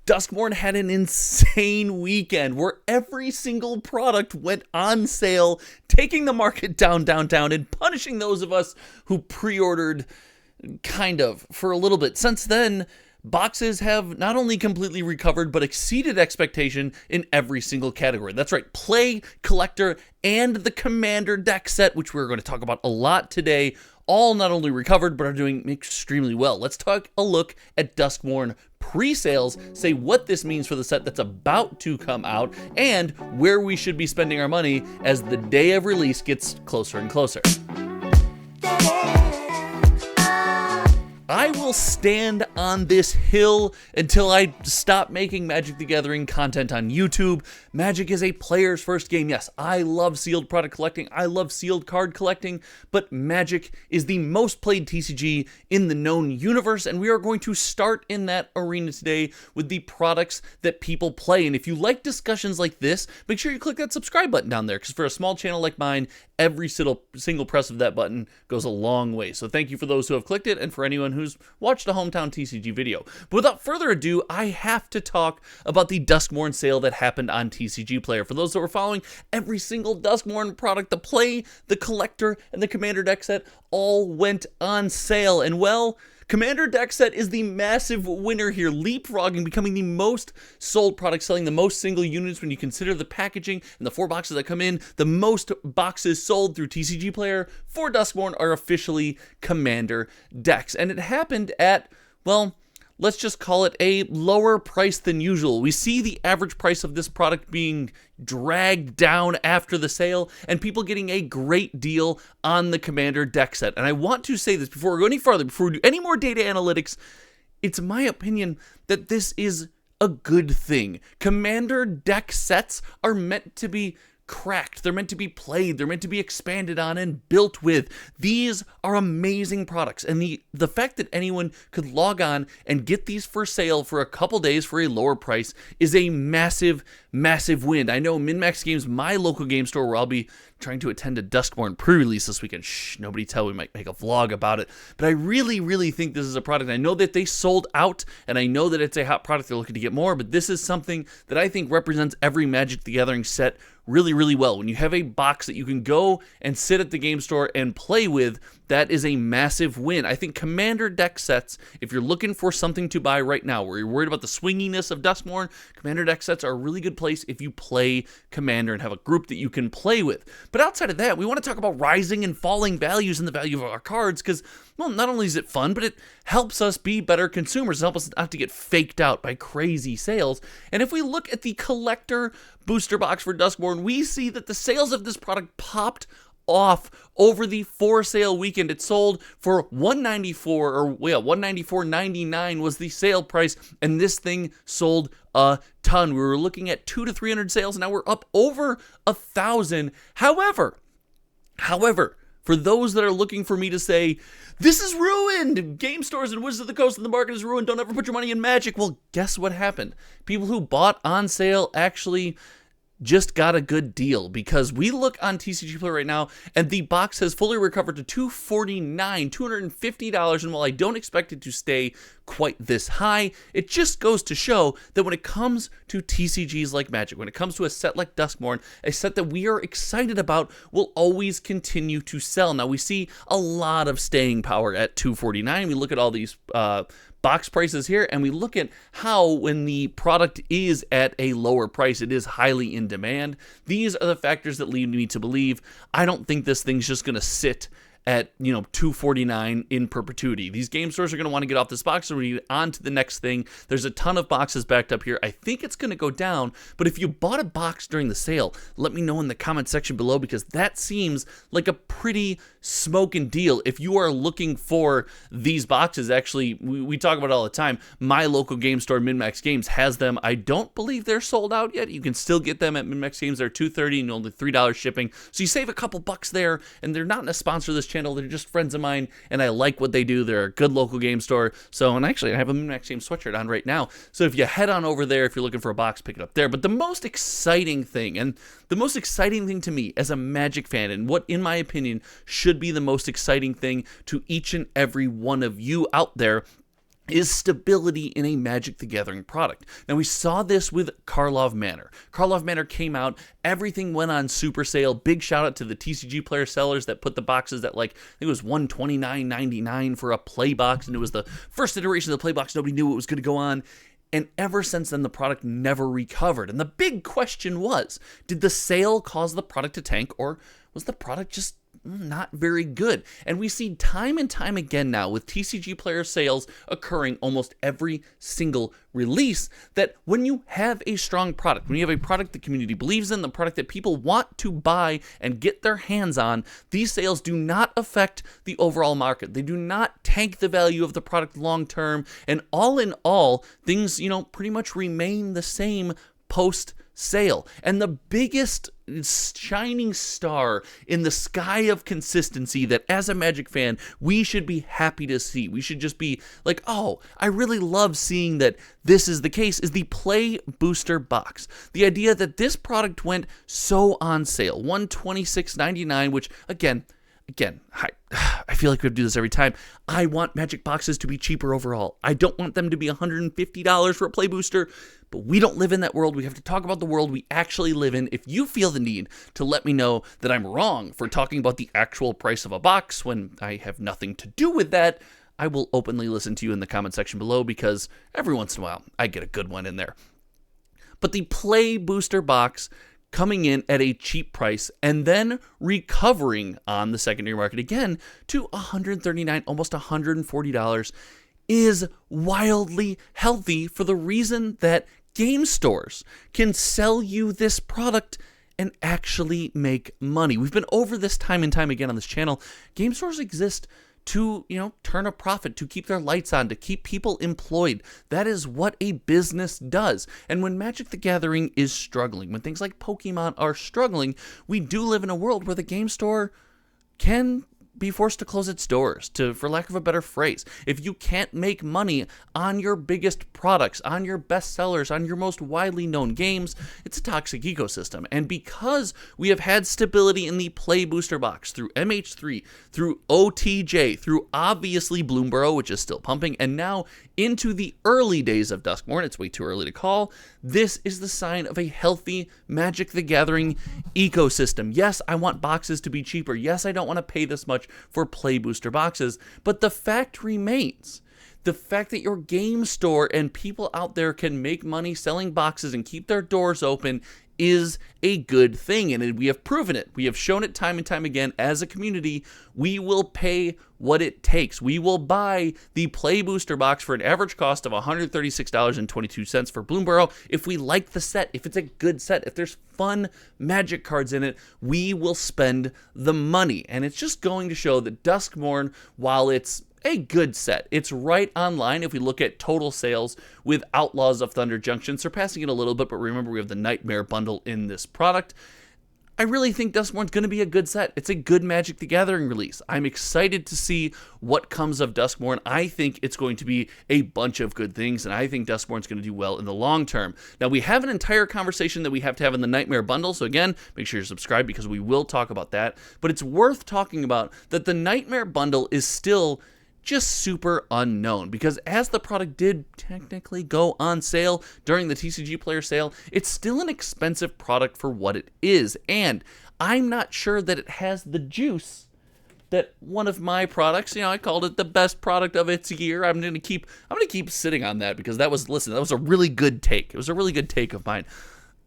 Duskmourn had an insane weekend where every single product went on sale, taking the market down, and punishing those of us who pre-ordered kind of for a little bit. Since then, boxes have not only completely recovered, but exceeded expectation in every single category. That's right, play, collector, and the Commander deck set, which we're going to talk about a lot today, all not only recovered, but are doing extremely well. Let's take a look at Duskmourn pre-sales, say what this means for the set that's about to come out, and where we should be spending our money as the day of release gets closer and closer. I will stand on this hill until I stop making Magic the Gathering content on YouTube. Magic is a player's first game. Yes, I love sealed product collecting. I love sealed card collecting, but Magic is the most played TCG in the known universe, and we are going to start in that arena today with the products that people play. And if you like discussions like this, make sure you click that subscribe button down there, because for a small channel like mine, every single press of that button goes a long way. So thank you for those who have clicked it, and for anyone who's watched a hometown TCG video. But without further ado, I have to talk about the Duskmourn sale that happened on TCG Player. For those that were following, every single Duskmourn product, the play, the collector, and the Commander deck set all went on sale. And well, Commander deck set is the massive winner here, leapfrogging, becoming the most sold product, selling the most single units when you consider the packaging and the 4 boxes that come in. The most boxes sold through TCG Player for Duskmourn are officially Commander decks. And it happened at, well, let's just call it a lower price than usual. We see the average price of this product being dragged down after the sale, and people getting a great deal on the Commander deck set. And I want to say this before we go any further, before we do any more data analytics, it's my opinion that this is a good thing. Commander deck sets are meant to be cracked. They're meant to be played. They're meant to be expanded on and built with. These are amazing products, and the fact that anyone could log on and get these for sale for a couple days for a lower price is a massive win. I know MinMax Games, my local game store, where I'll be trying to attend a Duskmourn pre-release this weekend. Shh, nobody tell. We might make a vlog about it. But I really think this is a product. I know that they sold out, and I know that it's a hot product. They're looking to get more, but this is something that I think represents every Magic the Gathering set really well. When you have a box that you can go and sit at the game store and play with, that is a massive win. I think Commander deck sets, if you're looking for something to buy right now, where you're worried about the swinginess of Duskmourn, Commander deck sets are a really good place if you play Commander and have a group that you can play with. But outside of that, we want to talk about rising and falling values and the value of our cards, because, well, not only is it fun, but it helps us be better consumers. It helps us not to get faked out by crazy sales. And if we look at the collector booster box for Duskmourn, we see that the sales of this product popped off over the for-sale weekend. It sold for $194.99 was the sale price, and this thing sold a ton. We were looking at 200 to 300 sales, and now we're up over 1,000. However, for those that are looking for me to say, this is ruined, game stores and Wizards of the Coast and the market is ruined, don't ever put your money in Magic, well, guess what happened? People who bought on sale actually just got a good deal, because we look on TCG Player right now, and the box has fully recovered to $250, and while I don't expect it to stay quite this high, it just goes to show that when it comes to TCGs like Magic, when it comes to a set like Duskmourn, a set that we are excited about, will always continue to sell. Now, we see a lot of staying power at $249. We look at all these box prices here, and we look at how when the product is at a lower price, it is highly in demand. These are the factors that lead me to believe I don't think this thing's just going to sit at, $249 in perpetuity. These game stores are going to want to get off this box, so we're going to on to the next thing. There's a ton of boxes backed up here. I think it's going to go down, but if you bought a box during the sale, let me know in the comment section below, because that seems like a pretty smoking deal. If you are looking for these boxes, actually, we talk about it all the time. My local game store, MinMax Games, has them. I don't believe they're sold out yet. You can still get them at MinMax Games. They're $230 and only $3 shipping, so you save a couple bucks there, and they're not a sponsor of this channel. They're just friends of mine, and I like what they do. They're a good local game store. So, and actually, I have a MinMax Games sweatshirt on right now. So if you head on over there, if you're looking for a box, pick it up there. But the most exciting thing to me as a Magic fan, and what, in my opinion, should be the most exciting thing to each and every one of you out there, is stability in a Magic the Gathering product. Now, we saw this with Karlov Manor. Karlov Manor came out, everything went on super sale. Big shout out to the TCG Player sellers that put the boxes at, like, I think it was $129.99 for a play box, and it was the first iteration of the play box. Nobody knew what was going to go on. And ever since then, the product never recovered. And the big question was, did the sale cause the product to tank, or was the product just not very good? And we see time and time again now with TCG Player sales occurring almost every single release, that when you have a strong product, when you have a product the community believes in, the product that people want to buy and get their hands on, these sales do not affect the overall market. They do not tank the value of the product long term. And all in all, things, pretty much remain the same post sale. And the biggest shining star in the sky of consistency that as a Magic fan we should be happy to see, we should just be like, oh, I really love seeing that this is the case, is the Play Booster Box. The idea that this product went so on sale, $126.99, which again, I feel like we have to do this every time. I want Magic boxes to be cheaper overall. I don't want them to be $150 for a Play Booster, but we don't live in that world. We have to talk about the world we actually live in. If you feel the need to let me know that I'm wrong for talking about the actual price of a box when I have nothing to do with that, I will openly listen to you in the comment section below, because every once in a while I get a good one in there. But the Play Booster Box coming in at a cheap price and then recovering on the secondary market again to $139, almost $140 is wildly healthy, for the reason that game stores can sell you this product and actually make money. We've been over this time and time again on this channel. Game stores exist to, turn a profit, to keep their lights on, to keep people employed. That is what a business does. And when Magic the Gathering is struggling, when things like Pokemon are struggling, we do live in a world where the game store can be forced to close its doors, for lack of a better phrase. If you can't make money on your biggest products, on your best sellers, on your most widely known games, it's a toxic ecosystem. And because we have had stability in the Play Booster Box through MH3, through OTJ, through obviously Bloomborough, which is still pumping, and now into the early days of Duskmourn, it's way too early to call, this is the sign of a healthy Magic the Gathering ecosystem. Yes, I want boxes to be cheaper. Yes, I don't want to pay this much for Play Booster boxes, but the fact remains, the fact that your game store and people out there can make money selling boxes and keep their doors open is a good thing, and we have proven it. We have shown it time and time again as a community. We will pay what it takes. We will buy the Play Booster Box for an average cost of $136.22 for Bloomborough. If we like the set, if it's a good set, if there's fun Magic cards in it, we will spend the money. And it's just going to show that Duskmourn, while it's a good set, it's right on line if we look at total sales with Outlaws of Thunder Junction, surpassing it a little bit, but remember we have the Nightmare bundle in this product. I really think Duskmourn's going to be a good set. It's a good Magic the Gathering release. I'm excited to see what comes of Duskmourn. I think it's going to be a bunch of good things, and I think Duskmourn's going to do well in the long term. Now, we have an entire conversation that we have to have in the Nightmare bundle, so again, make sure you're subscribed because we will talk about that. But it's worth talking about that the Nightmare bundle is still just super unknown, because as the product did technically go on sale during the TCG Player sale, it's still an expensive product for what it is, and I'm not sure that it has the juice that one of my products, I called it the best product of its year. I'm gonna keep sitting on that, because that was a really good take. It was a really good take of mine.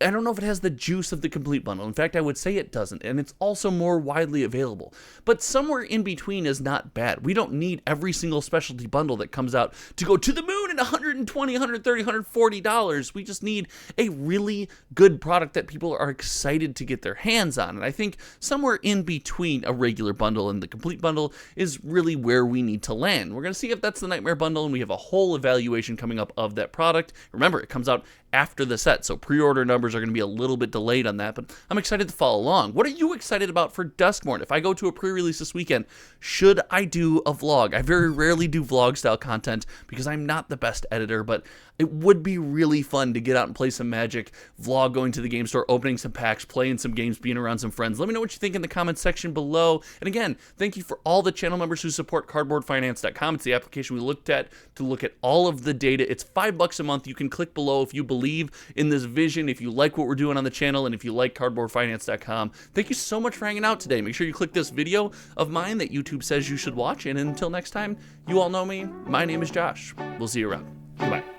I don't know if it has the juice of the complete bundle. In fact, I would say it doesn't, and it's also more widely available. But somewhere in between is not bad. We don't need every single specialty bundle that comes out to go to the moon at $120, $130, $140. We just need a really good product that people are excited to get their hands on. And I think somewhere in between a regular bundle and the complete bundle is really where we need to land. We're going to see if that's the Nightmare bundle, and we have a whole evaluation coming up of that product. Remember, it comes out after the set, so pre-order numbers are going to be a little bit delayed on that, but I'm excited to follow along. What are you excited about for Duskmourn? If I go to a pre-release this weekend, should I do a vlog? I very rarely do vlog-style content because I'm not the best editor, but It would be really fun to get out and play some Magic, vlog going to the game store, opening some packs, playing some games, being around some friends. Let me know what you think in the comments section below. And again, thank you for all the channel members who support cardboardfinance.com. It's the application we looked at to look at all of the data. It's $5 a month. You can click below if you believe in this vision, if you like what we're doing on the channel, and if you like cardboardfinance.com. Thank you so much for hanging out today. Make sure you click this video of mine that YouTube says you should watch. And until next time, you all know me. My name is Josh. We'll see you around. Goodbye.